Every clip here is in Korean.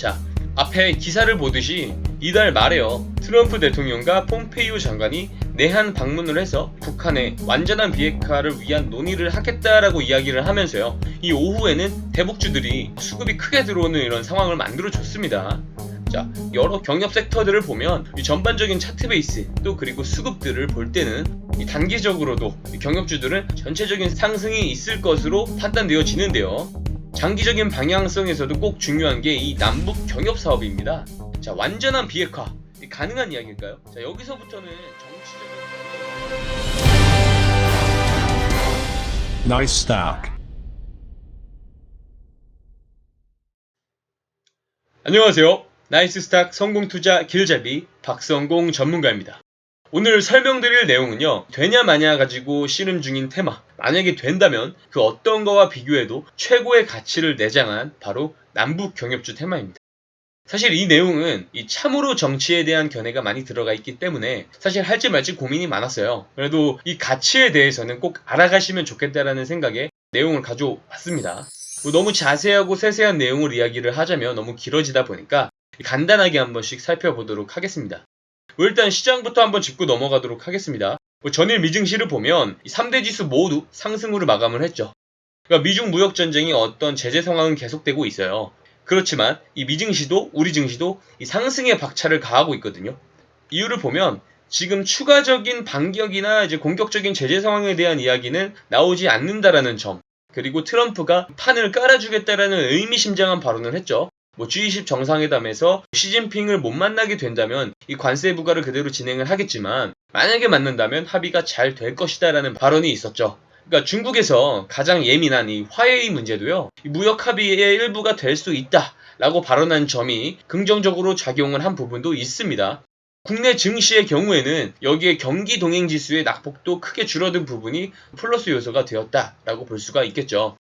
자, 앞에 기사를 보듯이 이달 말에요. 트럼프 대통령과 폼페이오 장관이 내한 방문을 해서 북한의 완전한 비핵화를 위한 논의를 하겠다라고 이야기를 하면서요. 이 오후에는 대북주들이 수급이 크게 들어오는 이런 상황을 만들어줬습니다. 자, 여러 경협 섹터들을 보면 이 전반적인 차트 베이스 또 그리고 수급들을 볼 때는 이 단기적으로도 이 경협주들은 전체적인 상승이 있을 것으로 판단되어지는데요. 장기적인 방향성에서도 꼭 중요한 게 이 남북 경협 사업입니다. 자, 완전한 비핵화 가능한 이야기일까요? 자, 여기서부터는 정치적인 Nice stack. 안녕하세요. 나이스스탁 성공투자 길잡이 박성공 전문가입니다. 오늘 설명드릴 내용은요, 되냐 마냐 가지고 씨름 중인 테마, 만약에 된다면 그 어떤 거와 비교해도 최고의 가치를 내장한 바로 남북 경협주 테마입니다. 사실 이 내용은 참으로 정치에 대한 견해가 많이 들어가 있기 때문에 사실 할지 말지 고민이 많았어요. 그래도 이 가치에 대해서는 꼭 알아가시면 좋겠다라는 생각에 내용을 가져왔습니다. 너무 자세하고 세세한 내용을 이야기를 하자면 너무 길어지다 보니까 간단하게 한 번씩 살펴보도록 하겠습니다. 일단 시장부터 한번 짚고 넘어가도록 하겠습니다. 전일 미증시를 보면 3대 지수 모두 상승으로 마감을 했죠. 그러니까 미중 무역 전쟁이 어떤 제재 상황은 계속되고 있어요. 그렇지만 이 미증시도 우리 증시도 이 상승의 박차를 가하고 있거든요. 이유를 보면 지금 추가적인 반격이나 이제 공격적인 제재 상황에 대한 이야기는 나오지 않는다라는 점, 그리고 트럼프가 판을 깔아주겠다라는 의미심장한 발언을 했죠. G20 정상회담에서 시진핑을 못 만나게 된다면 이 관세 부과를 그대로 진행을 하겠지만 만약에 만난다면 합의가 잘 될 것이다라는 발언이 있었죠. 그러니까 중국에서 가장 예민한 이 화웨이 문제도요, 이 무역 합의의 일부가 될 수 있다라고 발언한 점이 긍정적으로 작용을 한 부분도 있습니다. 국내 증시의 경우에는 여기에 경기 동행 지수의 낙폭도 크게 줄어든 부분이 플러스 요소가 되었다라고 볼 수가 있겠죠.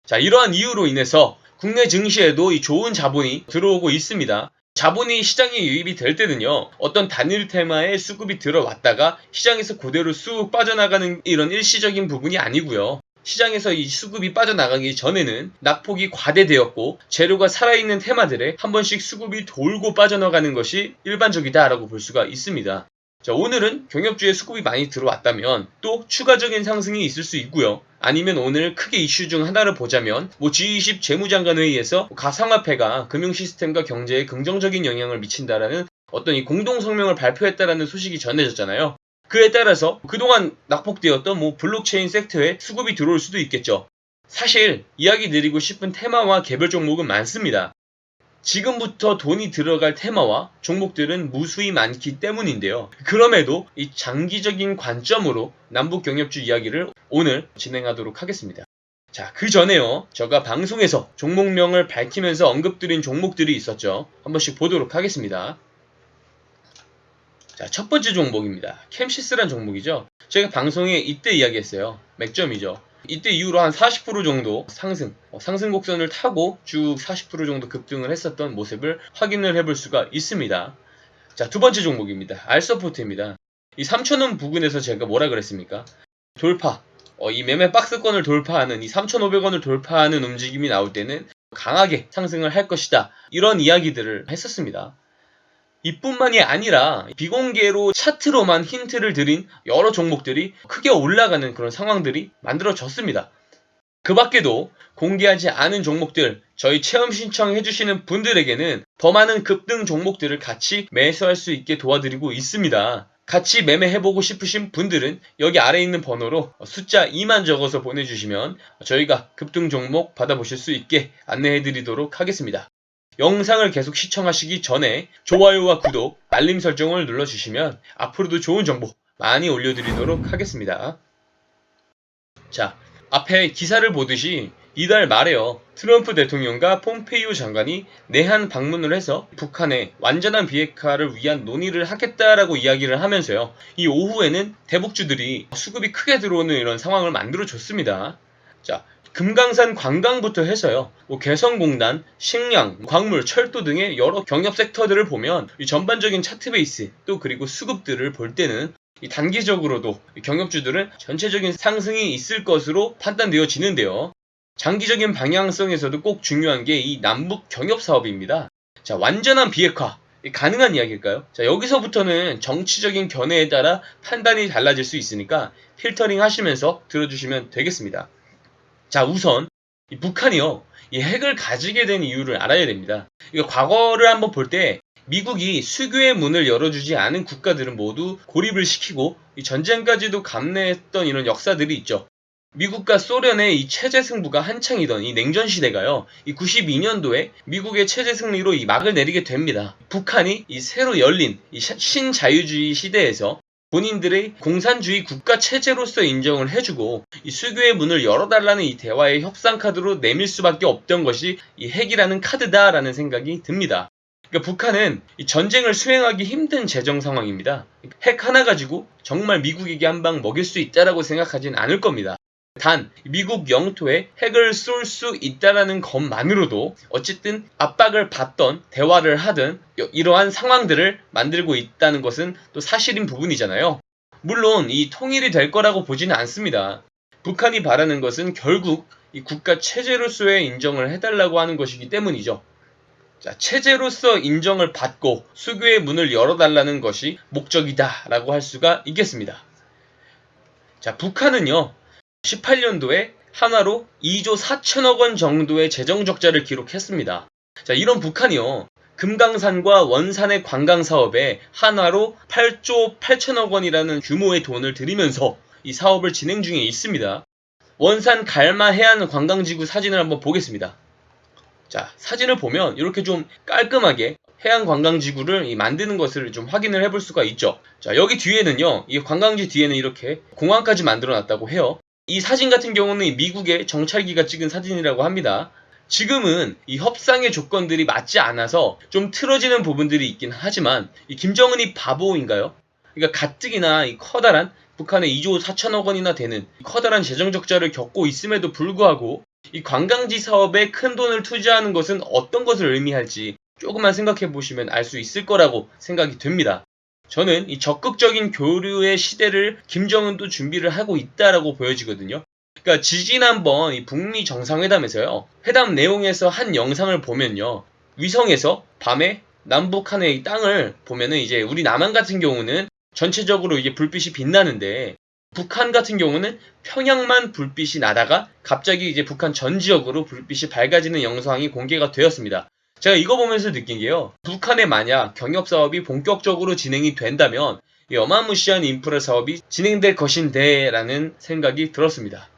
자, 이러한 이유로 인해서 국내 증시에도 이 좋은 자본이 들어오고 있습니다. 자본이 시장에 유입이 될 때는요, 어떤 단일 테마에 수급이 들어왔다가 시장에서 그대로 쑥 빠져나가는 이런 일시적인 부분이 아니고요. 시장에서 이 수급이 빠져나가기 전에는 낙폭이 과대되었고 재료가 살아있는 테마들에 한 번씩 수급이 돌고 빠져나가는 것이 일반적이다라고 볼 수가 있습니다. 자, 오늘은 경협주에 수급이 많이 들어왔다면 또 추가적인 상승이 있을 수 있고요. 아니면 오늘 크게 이슈 중 하나를 보자면 G20 재무장관 회의에서 가상화폐가 금융 시스템과 경제에 긍정적인 영향을 미친다라는 어떤 이 공동 성명을 발표했다라는 소식이 전해졌잖아요. 그에 따라서 그동안 낙폭되었던 블록체인 섹터에 수급이 들어올 수도 있겠죠. 사실 이야기 드리고 싶은 테마와 개별 종목은 많습니다. 지금부터 돈이 들어갈 테마와 종목들은 무수히 많기 때문인데요. 그럼에도 이 장기적인 관점으로 남북 경협주 이야기를 오늘 진행하도록 하겠습니다. 자, 그 전에요, 제가 방송에서 종목명을 밝히면서 언급드린 종목들이 있었죠. 한 번씩 보도록 하겠습니다. 자, 첫 번째 종목입니다. 캠시스란 종목이죠. 제가 방송에 이때 이야기했어요. 맥점이죠. 이때 이후로 한 40% 정도 상승 곡선을 타고 쭉 40% 정도 급등을 했었던 모습을 확인을 해볼 수가 있습니다. 자, 두 번째 종목입니다. 알서포트입니다. 이 3,000원 부근에서 제가 뭐라 그랬습니까? 돌파. 이 매매 박스권을 돌파하는 이 3,500원을 돌파하는 움직임이 나올 때는 강하게 상승을 할 것이다. 이런 이야기들을 했었습니다. 이뿐만이 아니라 비공개로 차트로만 힌트를 드린 여러 종목들이 크게 올라가는 그런 상황들이 만들어졌습니다. 그 밖에도 공개하지 않은 종목들, 저희 체험 신청해주시는 분들에게는 더 많은 급등 종목들을 같이 매수할 수 있게 도와드리고 있습니다. 같이 매매해보고 싶으신 분들은 여기 아래에 있는 번호로 숫자 2만 적어서 보내주시면 저희가 급등 종목 받아보실 수 있게 안내해드리도록 하겠습니다. 영상을 계속 시청하시기 전에 좋아요와 구독, 알림 설정을 눌러주시면 앞으로도 좋은 정보 많이 올려드리도록 하겠습니다. 자, 앞에 기사를 보듯이 이달 말에요. 트럼프 대통령과 폼페이오 장관이 내한 방문을 해서 북한의 완전한 비핵화를 위한 논의를 하겠다라고 이야기를 하면서요. 이 오후에는 대북주들이 수급이 크게 들어오는 이런 상황을 만들어줬습니다. 자, 금강산 관광부터 해서요, 개성공단, 식량, 광물, 철도 등의 여러 경협 섹터들을 보면 이 전반적인 차트 베이스 또 그리고 수급들을 볼 때는 이 단기적으로도 경협주들은 전체적인 상승이 있을 것으로 판단되어지는데요. 장기적인 방향성에서도 꼭 중요한 게 이 남북 경협 사업입니다. 자, 완전한 비핵화. 가능한 이야기일까요? 자, 여기서부터는 정치적인 견해에 따라 판단이 달라질 수 있으니까 필터링 하시면서 들어주시면 되겠습니다. 자, 우선 이 북한이요, 이 핵을 가지게 된 이유를 알아야 됩니다. 이거 과거를 한번 볼 때 미국이 수교의 문을 열어주지 않은 국가들은 모두 고립을 시키고 이 전쟁까지도 감내했던 이런 역사들이 있죠. 미국과 소련의 이 체제 승부가 한창이던 이 냉전 시대가요, 이 92년도에 미국의 체제 승리로 이 막을 내리게 됩니다. 북한이 이 새로 열린 이 신자유주의 시대에서 본인들의 공산주의 국가 체제로서 인정을 해주고 이 수교의 문을 열어달라는 이 대화의 협상 카드로 내밀 수밖에 없던 것이 이 핵이라는 카드다라는 생각이 듭니다. 그러니까 북한은 이 전쟁을 수행하기 힘든 재정 상황입니다. 핵 하나 가지고 정말 미국에게 한 방 먹일 수 있다라고 생각하진 않을 겁니다. 단 미국 영토에 핵을 쏠 수 있다라는 것만으로도 어쨌든 압박을 받던 대화를 하든 이러한 상황들을 만들고 있다는 것은 또 사실인 부분이잖아요. 물론 이 통일이 될 거라고 보지는 않습니다. 북한이 바라는 것은 결국 이 국가 체제로서의 인정을 해달라고 하는 것이기 때문이죠. 자, 체제로서 인정을 받고 수교의 문을 열어달라는 것이 목적이다라고 할 수가 있겠습니다. 자, 북한은요, 18년도에 한화로 2조 4천억 원 정도의 재정 적자를 기록했습니다. 자, 이런 북한이요, 금강산과 원산의 관광 사업에 한화로 8조 8천억 원이라는 규모의 돈을 들이면서 이 사업을 진행 중에 있습니다. 원산 갈마 해안 관광지구 사진을 한번 보겠습니다. 자, 사진을 보면 이렇게 좀 깔끔하게 해안 관광지구를 만드는 것을 좀 확인을 해볼 수가 있죠. 자, 여기 뒤에는요, 이 관광지 뒤에는 이렇게 공항까지 만들어 놨다고 해요. 이 사진 같은 경우는 미국의 정찰기가 찍은 사진이라고 합니다. 지금은 이 협상의 조건들이 맞지 않아서 좀 틀어지는 부분들이 있긴 하지만 이 김정은이 바보인가요? 그러니까 가뜩이나 이 커다란 북한의 2조 4천억 원이나 되는 커다란 재정 적자를 겪고 있음에도 불구하고 이 관광지 사업에 큰 돈을 투자하는 것은 어떤 것을 의미할지 조금만 생각해 보시면 알 수 있을 거라고 생각이 됩니다. 저는 이 적극적인 교류의 시대를 김정은도 준비를 하고 있다라고 보여지거든요. 그러니까 지지난번 이 북미 정상회담에서요, 회담 내용에서 한 영상을 보면요, 위성에서 밤에 남북 한의 땅을 보면은 이제 우리 남한 같은 경우는 전체적으로 이게 불빛이 빛나는데 북한 같은 경우는 평양만 불빛이 나다가 갑자기 이제 북한 전 지역으로 불빛이 밝아지는 영상이 공개가 되었습니다. 제가 이거 보면서 느낀 게요, 북한에 만약 경협사업이 본격적으로 진행이 된다면 이 어마무시한 인프라 사업이 진행될 것인데 라는 생각이 들었습니다.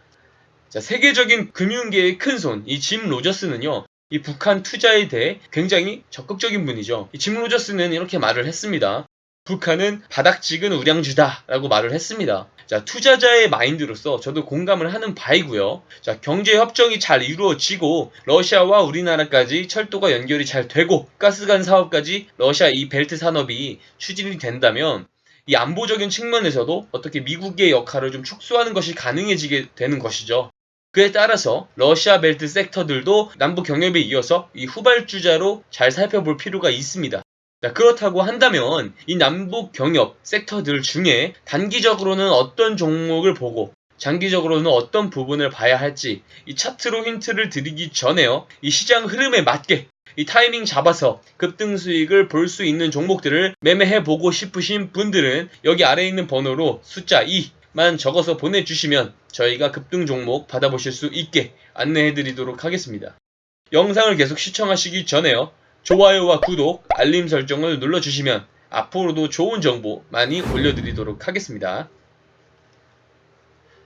자, 세계적인 금융계의 큰손 이 짐 로저스는요, 이 북한 투자에 대해 굉장히 적극적인 분이죠. 이 짐 로저스는 이렇게 말을 했습니다. 북한은 바닥 찍은 우량주다 라고 말을 했습니다. 자, 투자자의 마인드로서 저도 공감을 하는 바이고요. 자, 경제협정이 잘 이루어지고 러시아와 우리나라까지 철도가 연결이 잘 되고 가스관 사업까지 러시아 이 벨트 산업이 추진이 된다면 이 안보적인 측면에서도 어떻게 미국의 역할을 좀 축소하는 것이 가능해지게 되는 것이죠. 그에 따라서 러시아 벨트 섹터들도 남북 경협에 이어서 이 후발주자로 잘 살펴볼 필요가 있습니다. 자, 그렇다고 한다면 이 남북 경협 섹터들 중에 단기적으로는 어떤 종목을 보고 장기적으로는 어떤 부분을 봐야 할지 이 차트로 힌트를 드리기 전에요, 이 시장 흐름에 맞게 이 타이밍 잡아서 급등 수익을 볼 수 있는 종목들을 매매해 보고 싶으신 분들은 여기 아래에 있는 번호로 숫자 2만 적어서 보내주시면 저희가 급등 종목 받아보실 수 있게 안내해 드리도록 하겠습니다. 영상을 계속 시청하시기 전에요, 좋아요와 구독, 알림 설정을 눌러주시면 앞으로도 좋은 정보 많이 올려드리도록 하겠습니다.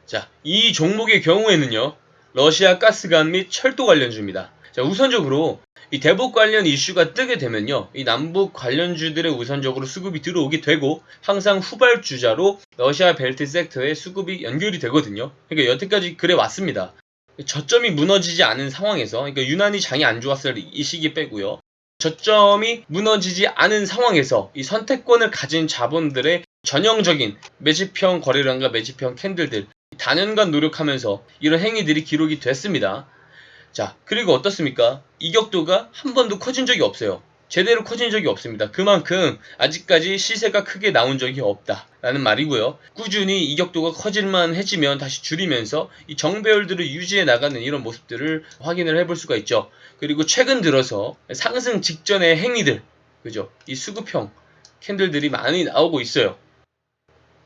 자, 이 종목의 경우에는요, 러시아 가스관 및 철도 관련주입니다. 자, 우선적으로 이 대북 관련 이슈가 뜨게 되면요, 이 남북 관련주들의 우선적으로 수급이 들어오게 되고 항상 후발주자로 러시아 벨트 섹터에 수급이 연결이 되거든요. 그러니까 여태까지 그래 왔습니다. 저점이 무너지지 않은 상황에서, 그러니까 유난히 장이 안 좋았을 이 시기 빼고요, 저점이 무너지지 않은 상황에서 이 선택권을 가진 자본들의 전형적인 매집형 거래량과 매집형 캔들들 단연간 노력하면서 이런 행위들이 기록이 됐습니다. 자, 그리고 어떻습니까? 이격도가 한 번도 커진 적이 없어요. 제대로 커진 적이 없습니다. 그만큼 아직까지 시세가 크게 나온 적이 없다 라는 말이고요. 꾸준히 이격도가 커질만 해지면 다시 줄이면서 이 정배열들을 유지해 나가는 이런 모습들을 확인을 해볼 수가 있죠. 그리고 최근 들어서 상승 직전의 행위들, 그죠? 이 수급형 캔들들이 많이 나오고 있어요.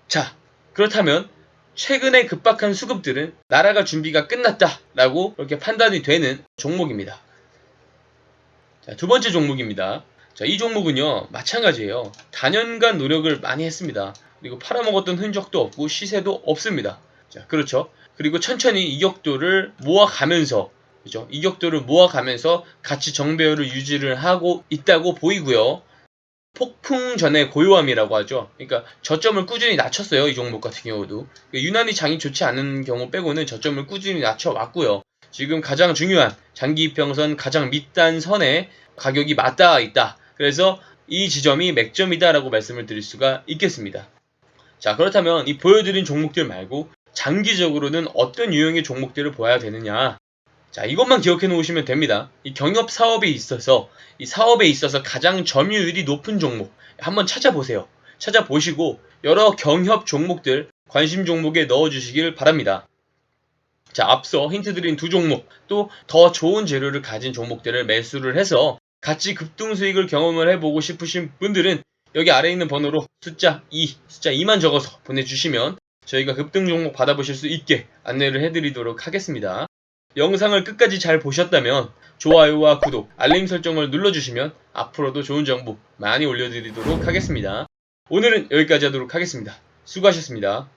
자, 그렇다면 최근에 급박한 수급들은 나라가 준비가 끝났다 라고 이렇게 판단이 되는 종목입니다. 자, 두 번째 종목입니다. 자, 이 종목은요, 마찬가지예요. 다년간 노력을 많이 했습니다. 그리고 팔아먹었던 흔적도 없고 시세도 없습니다. 자, 그렇죠. 그리고 천천히 이격도를 모아가면서, 그죠? 이격도를 모아가면서 같이 정배열을 유지를 하고 있다고 보이고요. 폭풍 전의 고요함이라고 하죠. 그러니까 저점을 꾸준히 낮췄어요. 이 종목 같은 경우도. 유난히 장이 좋지 않은 경우 빼고는 저점을 꾸준히 낮춰왔고요. 지금 가장 중요한 장기 이평선 가장 밑단 선에 가격이 맞닿아 있다. 그래서 이 지점이 맥점이다 라고 말씀을 드릴 수가 있겠습니다. 자, 그렇다면 이 보여드린 종목들 말고 장기적으로는 어떤 유형의 종목들을 봐야 되느냐. 자, 이것만 기억해 놓으시면 됩니다. 이 경협 사업에 있어서 가장 점유율이 높은 종목 한번 찾아보세요. 찾아보시고 여러 경협 종목들 관심 종목에 넣어주시길 바랍니다. 자, 앞서 힌트 드린 두 종목, 또 더 좋은 재료를 가진 종목들을 매수를 해서 같이 급등 수익을 경험을 해보고 싶으신 분들은 여기 아래에 있는 번호로 숫자 2만 적어서 보내주시면 저희가 급등 종목 받아보실 수 있게 안내를 해드리도록 하겠습니다. 영상을 끝까지 잘 보셨다면 좋아요와 구독, 알림 설정을 눌러주시면 앞으로도 좋은 정보 많이 올려드리도록 하겠습니다. 오늘은 여기까지 하도록 하겠습니다. 수고하셨습니다.